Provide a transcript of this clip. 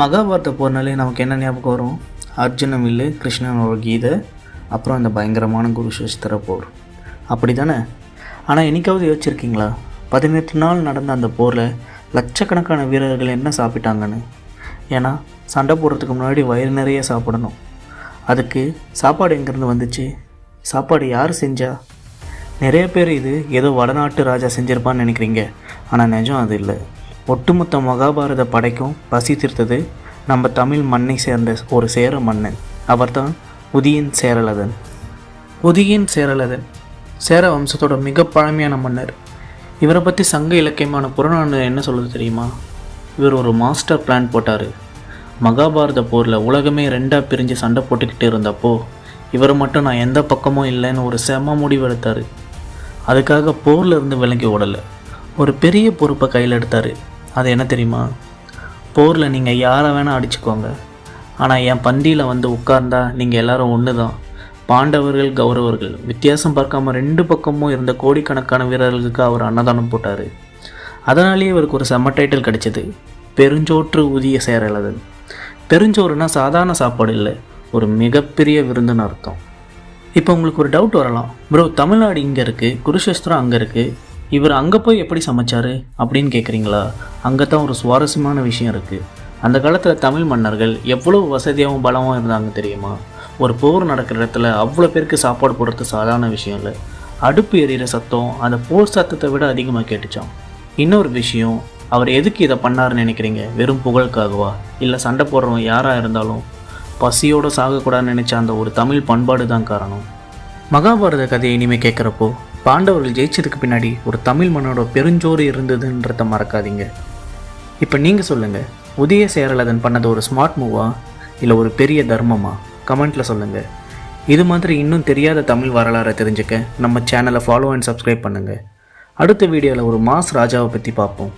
மகாபாரத போர்னாலே நமக்கு என்ன ஞாபகம் வரும்? அர்ஜுன வில்லு, கிருஷ்ணனோட கீதை, அப்புறம் அந்த பயங்கரமான குருஷேஸ்திர போர், அப்படி தானே? ஆனால் என்னைக்காவது யோசிச்சிருக்கீங்களா 18 நாள் நடந்த அந்த போரில் லட்சக்கணக்கான வீரர்கள் என்ன சாப்பிட்டாங்கன்னு? ஏன்னா சண்டை போடுறதுக்கு முன்னாடி வயிறு நிறைய சாப்பிடணும். அதுக்கு சாப்பாடு எங்கேருந்து வந்துச்சு? சாப்பாடு யார் செஞ்சா? நிறைய பேர் இது ஏதோ வடநாட்டு ராஜா செஞ்சிருப்பான்னு நினைக்கிறீங்க. ஆனால் நிஜம் அது இல்லை. ஒட்டுமொத்த மகாபாரத படைக்கும் பசி தீர்த்தது நம்ம தமிழ் மண்ணை சேர்ந்த ஒரு சேர மன்னன். அவர்தான் உதியன் சேரலதன். உதியன் சேரலதன் சேர வம்சத்தோட மிக பழமையான மன்னர். இவரை பற்றி சங்க இலக்கியமான புறநானூறு என்ன சொல்லுது தெரியுமா? இவர் ஒரு மாஸ்டர் பிளான் போட்டார். மகாபாரத போரில் உலகமே ரெண்டாக பிரிஞ்சு சண்டை போட்டுக்கிட்டு இருந்தப்போ இவர் மட்டும் நான் எந்த பக்கமும் இல்லைன்னு ஒரு செம முடிவு எடுத்தார். அதுக்காக போரில் இருந்து விலகி ஓடலை, ஒரு பெரிய பொறுப்பை கையில் எடுத்தார். அது என்ன தெரியுமா? போரில் நீங்கள் யாரை வேணால் அடிச்சுக்கோங்க, ஆனால் என் பந்தியில் வந்து உட்கார்ந்தா நீங்கள் எல்லோரும் ஒன்று தான். பாண்டவர்கள் கௌரவர்கள் வித்தியாசம் பார்க்காம 2 பக்கமும் இருந்த கோடிக்கணக்கான வீரர்களுக்கு அவர் அன்னதானம் போட்டார். அதனாலேயே இவருக்கு ஒரு செம்ம டைட்டில் கிடைச்சது, பெருஞ்சோற்று உதிய சேரலதன். பெருஞ்சோறுனா சாதாரண சாப்பாடு இல்லை, ஒரு மிகப்பெரிய விருந்துன்னு அர்த்தம். இப்போ உங்களுக்கு ஒரு டவுட் வரலாம், ப்ரோ தமிழ்நாடு இங்கே இருக்குது, குருஷேஸ்திரம் அங்கே இருக்குது, இவர் அங்கே போய் எப்படி சமைச்சார் அப்படின்னு கேட்குறீங்களா? அங்கே தான் ஒரு சுவாரஸ்யமான விஷயம் இருக்குது. அந்த காலத்தில் தமிழ் மன்னர்கள் எவ்வளோ வசதியாகவும் பலமாக இருந்தாங்க தெரியுமா? ஒரு போர் நடக்கிற இடத்துல அவ்வளோ பேருக்கு சாப்பாடு போடுறது சாதாரண விஷயம் இல்லை. அடுப்பு எரியிற சத்தம் அந்த போர் சத்தத்தை விட அதிகமாக கேட்டுச்சான். இன்னொரு விஷயம், அவர் எதுக்கு இதை பண்ணாருன்னு நினைக்கிறீங்க? வெறும் புகழுக்காகவா? இல்லை சண்டை போடுறவன் யாராக இருந்தாலும் பசியோடு சாகக்கூடாதுன்னு நினச்ச அந்த ஒரு தமிழ் பண்பாடு தான் காரணம். மகாபாரத கதையை இனிமேல் கேட்குறப்போ பாண்டவர்கள் ஜெயிச்சதுக்கு பின்னாடி ஒரு தமிழ் மன்னோட பெருஞ்சோறு இருந்ததுன்றதை மறக்காதீங்க. இப்போ நீங்கள் சொல்லுங்கள், உதய சேரலதன் பண்ணது ஒரு ஸ்மார்ட் மூவா இல்லை ஒரு பெரிய தர்மமா? கமெண்ட்டில் சொல்லுங்கள். இது மாதிரி இன்னும் தெரியாத தமிழ் வரலாறை தெரிஞ்சுக்க நம்ம சேனலை ஃபாலோ அண்ட் சப்ஸ்கிரைப் பண்ணுங்கள். அடுத்த வீடியோவில் ஒரு மாஸ் ராஜாவை பற்றி பார்ப்போம்.